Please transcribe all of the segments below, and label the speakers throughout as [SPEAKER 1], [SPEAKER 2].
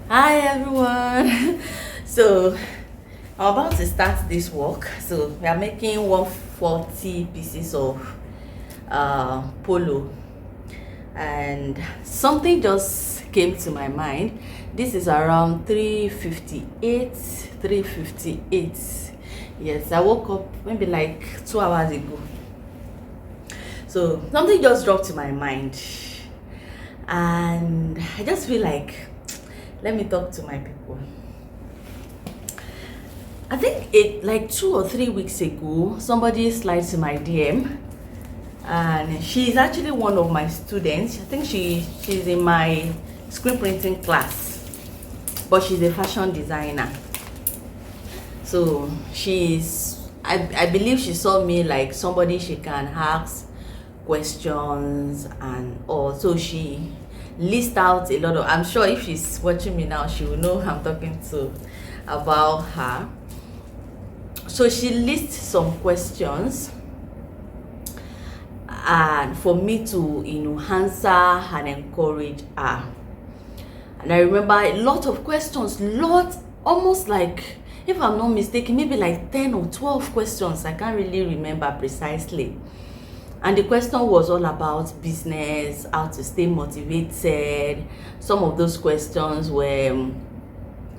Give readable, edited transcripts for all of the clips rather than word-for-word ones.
[SPEAKER 1] Hi everyone. So I'm about to start this work. So we are making 140 pieces of polo, and something just came to my mind. This is around 358. Yes, I woke up maybe like 2 hours ago. So something just dropped to my mind, and I just feel like, let me talk to my people. I think it like 2 or 3 weeks ago, somebody slid to my DM, and she's actually one of my students. I think she's in my screen printing class, but she's a fashion designer. So I believe she saw me like somebody she can ask questions and all. So she list out a lot of, I'm sure if she's watching me now, she will know I'm talking to about her. So she lists some questions, and for me to answer and encourage her. And I remember a lot of questions, almost like, if I'm not mistaken, maybe like 10 or 12 questions. I can't really remember precisely. And the question was all about business, how to stay motivated. Some of those questions were,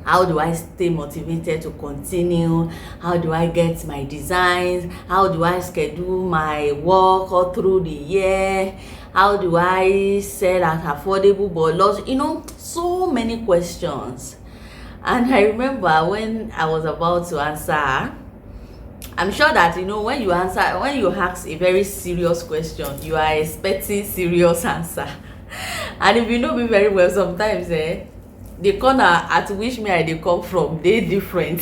[SPEAKER 1] how do I stay motivated to continue? How do I get my designs? How do I schedule my work all through the year? How do I sell at affordable but lots? So many questions. And I remember when I was about to answer her, I'm sure that when you ask a very serious question, you are expecting serious answer. And if you know me very well, sometimes the corner at which me I dey come from, they different.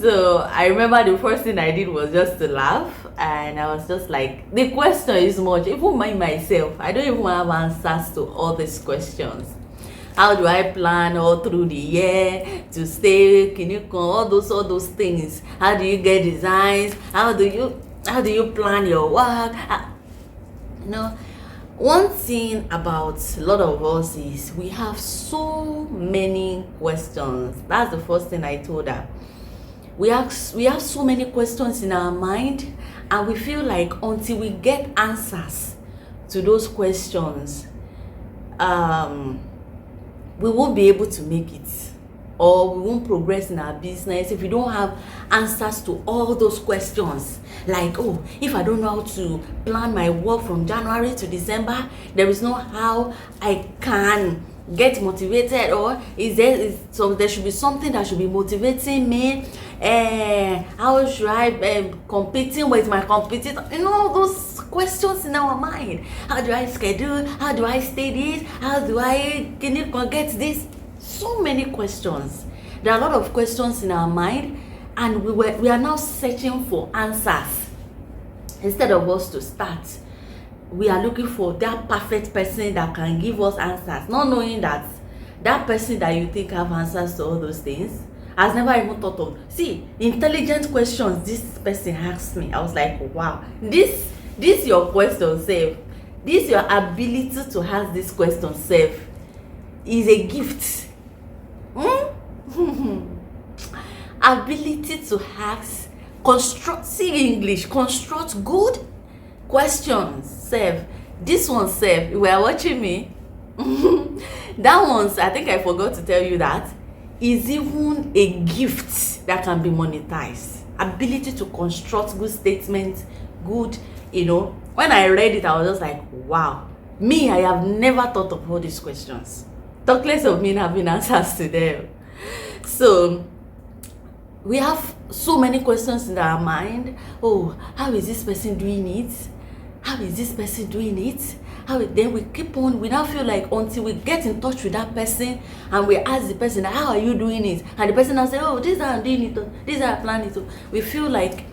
[SPEAKER 1] So I remember the first thing I did was just to laugh, and I was just like, the question is much. Even myself, I don't even have answers to all these questions. How do I plan all through the year to stay all those things? How do you get designs? How do you plan your work? One thing about a lot of us is we have so many questions. That's the first thing I told her. We have so many questions in our mind, and we feel like until we get answers to those questions, we won't be able to make it, or we won't progress in our business if we don't have answers to all those questions. Like, oh, if I don't know how to plan my work from January to December, there is no how I can get motivated, or so there should be something that should be motivating me. How should I competing with my competitor? Those questions in our mind. How do I schedule? How do I stay this? How do I get this? So many questions. There are a lot of questions in our mind, and we are now searching for answers. Instead of us to start, we are looking for that perfect person that can give us answers, not knowing that that person that you think have answers to all those things has never even thought of. See, intelligent questions this person asked me. I was like, wow, this your question self, this your ability to ask this question self is a gift. Ability to ask, construct good questions self. This one self, you were watching me. That one's, I think I forgot to tell you, that is even a gift that can be monetized. Ability to construct good statements, good, when I read it, I was just like, wow, me, I have never thought of all these questions. Talk less of me having answers to them. So we have so many questions in our mind. Oh, how is this person doing it? How is this person doing it? Then we keep on, we now feel like until we get in touch with that person and we ask the person, how are you doing it? And the person now say, oh, this is how I'm doing it, this is how I plan it. We feel like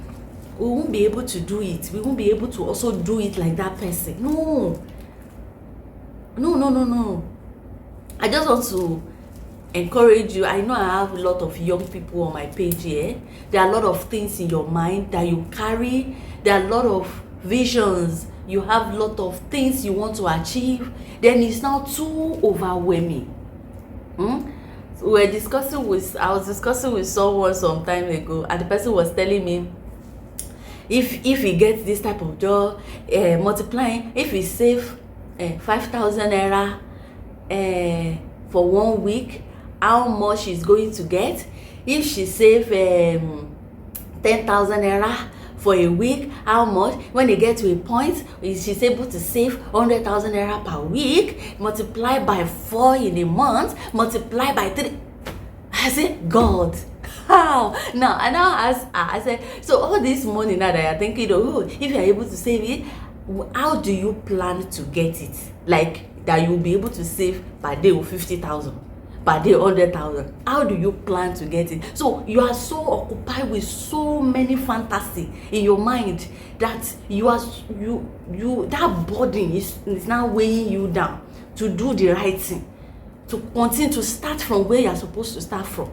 [SPEAKER 1] we won't be able to do it. We won't be able to also do it like that person. No. I just want to encourage you. I know I have a lot of young people on my page here. There are a lot of things in your mind that you carry. There are a lot of visions. You have a lot of things you want to achieve. Then it's now too overwhelming. So I was discussing with someone some time ago, and the person was telling me if he gets this type of job, multiplying, if he save 5,000 naira for 1 week, how much she's going to get. If she save 10,000 naira for a week, how much. When they get to a point, she's able to save 100,000 naira per week, multiply by 4 in a month, multiply by 3. I said, God, how? Now, and now I said, so all this money now that you're thinking, oh, if you're able to save it, how do you plan to get it? Like that you'll be able to save per day 50,000, per day 100,000. How do you plan to get it? So you are so occupied with so many fantasy in your mind that that burden is now weighing you down to do the right thing, to continue to start from where you're supposed to start from.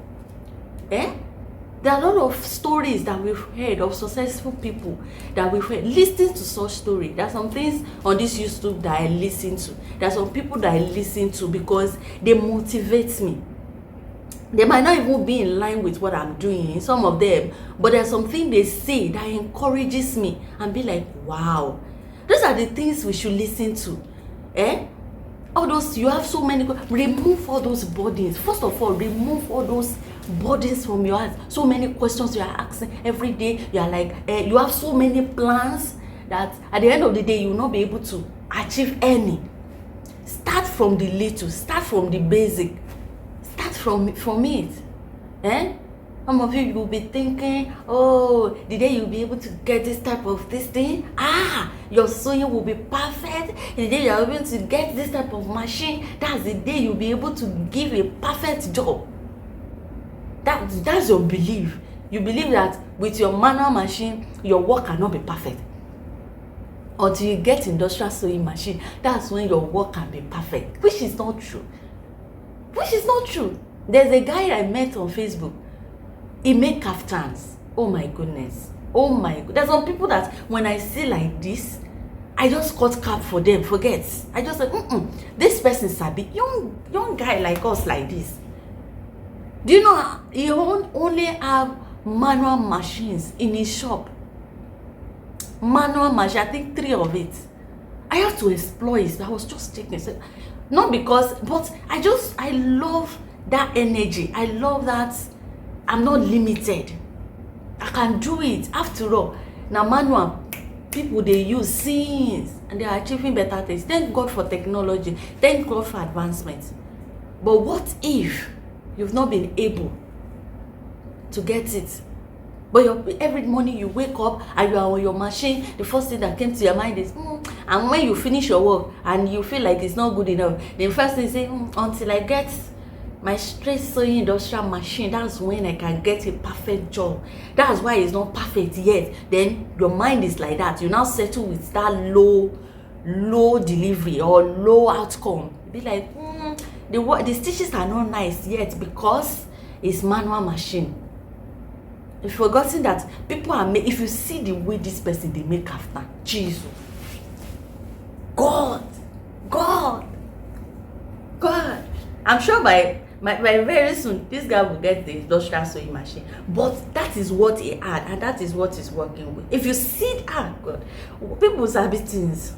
[SPEAKER 1] There are a lot of stories that we've heard of successful people that we've heard. Listening to such stories, there are some things on this YouTube that I listen to. There are some people that I listen to because they motivate me. They might not even be in line with what I'm doing, some of them, but there's something they say that encourages me and be like, wow, those are the things we should listen to. All those, you have so many, remove all those burdens. First of all, remove all those burdens from your heart. So many questions you are asking every day. You are like, you have so many plans that at the end of the day, you will not be able to achieve any. Start from the little, start from the basic, start from it. Some of you will be thinking, oh, the day you'll be able to get this type of this thing, your sewing will be perfect. The day you're able to get this type of machine, that's the day you'll be able to give a perfect job. That's your belief. You believe that with your manual machine, your work cannot be perfect. Until you get industrial sewing machine, that's when your work can be perfect, which is not true. There's a guy I met on Facebook. He make kaftans. Oh my goodness. There's some people that when I see like this, I just cut cap for them. Forget. I just like, this person sabi. Young guy like us like this. Do you know he only have manual machines in his shop? Manual machine, I think 3 of it. I have to explore it. I was just checking. Not because, but I love that energy. I love that I'm not limited. I can do it. After all, now manual people they use since and they are achieving better things. Thank God for technology. Thank God for advancement. But what if you've not been able to get it? But every morning you wake up and you are on your machine, the first thing that came to your mind is, and when you finish your work and you feel like it's not good enough, the first thing you say, until I get my straight sewing industrial machine, that's when I can get a perfect job. That's why it's not perfect yet. Then your mind is like that. You now settle with that low delivery or low outcome. Be like, the stitches are not nice yet because it's manual machine. You've forgotten that people are if you see the way this person they make after Jesus, God, I'm sure by very soon this guy will get the industrial sewing machine. But that is what he had, and that is what he's working with. If you see God, people sabi things,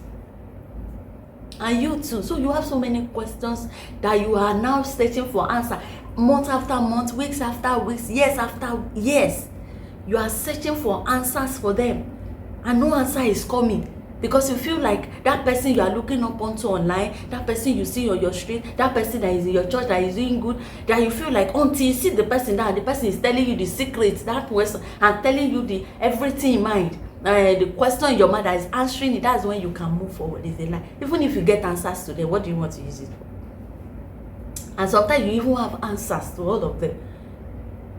[SPEAKER 1] and you too. So you have so many questions that you are now searching for answer. Month after month, weeks after weeks, years after years, you are searching for answers for them, and no answer is coming. Because you feel like that person you are looking up onto online, that person you see on your street, that person that is in your church that is doing good, that you feel like until you see the person that the person is telling you the secrets, that person, and telling you the everything in mind, the question in your mind that is answering it, that's when you can move forward. Is a lie. Even if you get answers to them, what do you want to use it for? And sometimes you even have answers to all of them.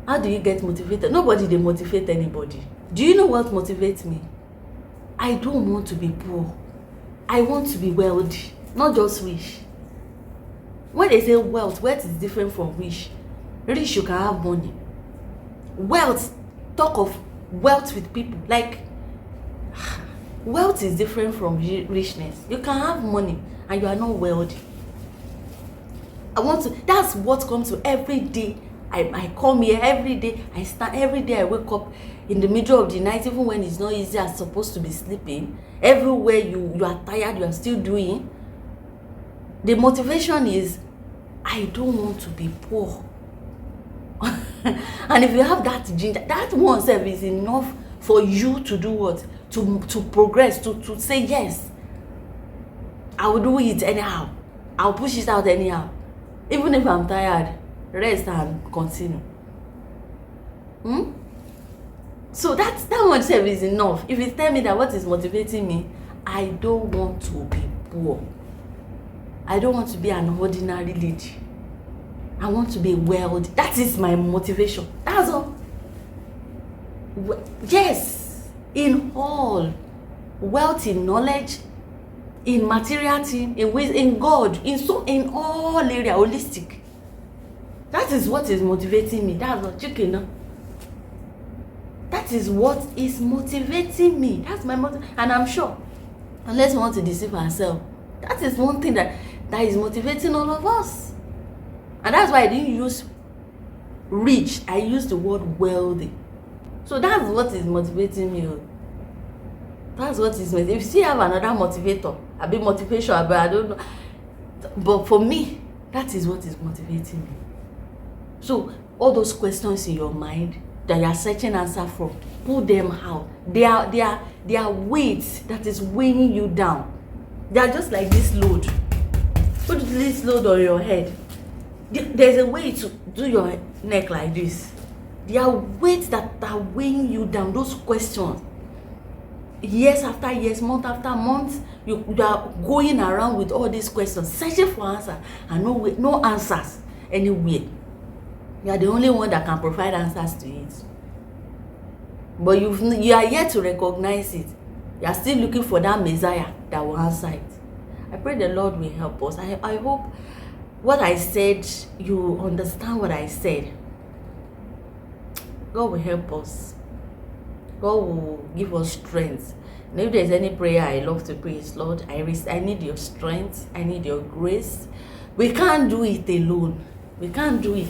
[SPEAKER 1] How do you get motivated? Nobody they motivate anybody. Do you know what motivates me? I don't want to be poor. I want to be wealthy, not just rich. When they say wealth is different from rich. Rich, you can have money. Wealth, talk of wealth with people. Like, wealth is different from richness. You can have money and you are not wealthy. I want to, that's what comes to every day. I come here every day, I stand every day, I wake up in the middle of the night, even when it's not easy, I'm supposed to be sleeping. Everywhere you are tired, you are still doing. The motivation is, I don't want to be poor. And if you have that ginger, that one self is enough for you to do what? To progress, to say yes. I will do it anyhow. I'll push it out anyhow. Even if I'm tired, rest and continue. So that one self is enough. If you tell me that what is motivating me, I don't want to be poor. I don't want to be an ordinary lady. I want to be wealthy. That is my motivation. That's all. Yes, in all, wealth, in knowledge, in material thing, in God, in all area, holistic. That is what is motivating me. That's not chicken. No? That is what is motivating me. That's my motive. And I'm sure, unless we want to deceive ourselves, that is one thing that is motivating all of us. And that's why I didn't use rich. I used the word wealthy. So that's what is motivating me. That's what is motivating. If you still have another motivator, a bit motivation, but I don't know. But for me, that is what is motivating me. So all those questions in your mind that you are searching answer for, pull them out. They are weights that is weighing you down. They are just like this load. Put this load on your head. There's a way to do your neck like this. There are weights that are weighing you down. Those questions, years after years, month after month, you are going around with all these questions, searching for answers, and no answers anywhere. You are the only one that can provide answers to it. But you are yet to recognize it. You are still looking for that Messiah that will answer it. I pray the Lord will help us. I hope what I said, you understand what I said. God will help us. God will give us strength. And if there's any prayer I love to pray is, Lord, I need your strength. I need your grace. We can't do it alone. We can't do it.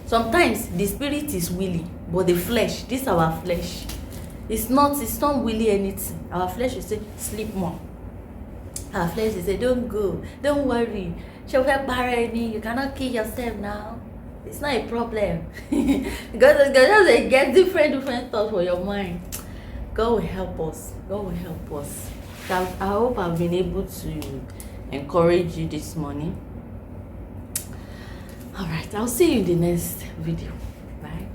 [SPEAKER 1] Sometimes the spirit is willing, but the flesh, this is our flesh. It's not willing anything. Our flesh will say, sleep more. Our flesh will say, don't go, don't worry. You cannot kill yourself now. It's not a problem. God just get different thoughts for your mind. God will help us. God will help us. I hope I've been able to encourage you this morning. All right, I'll see you in the next video. Bye.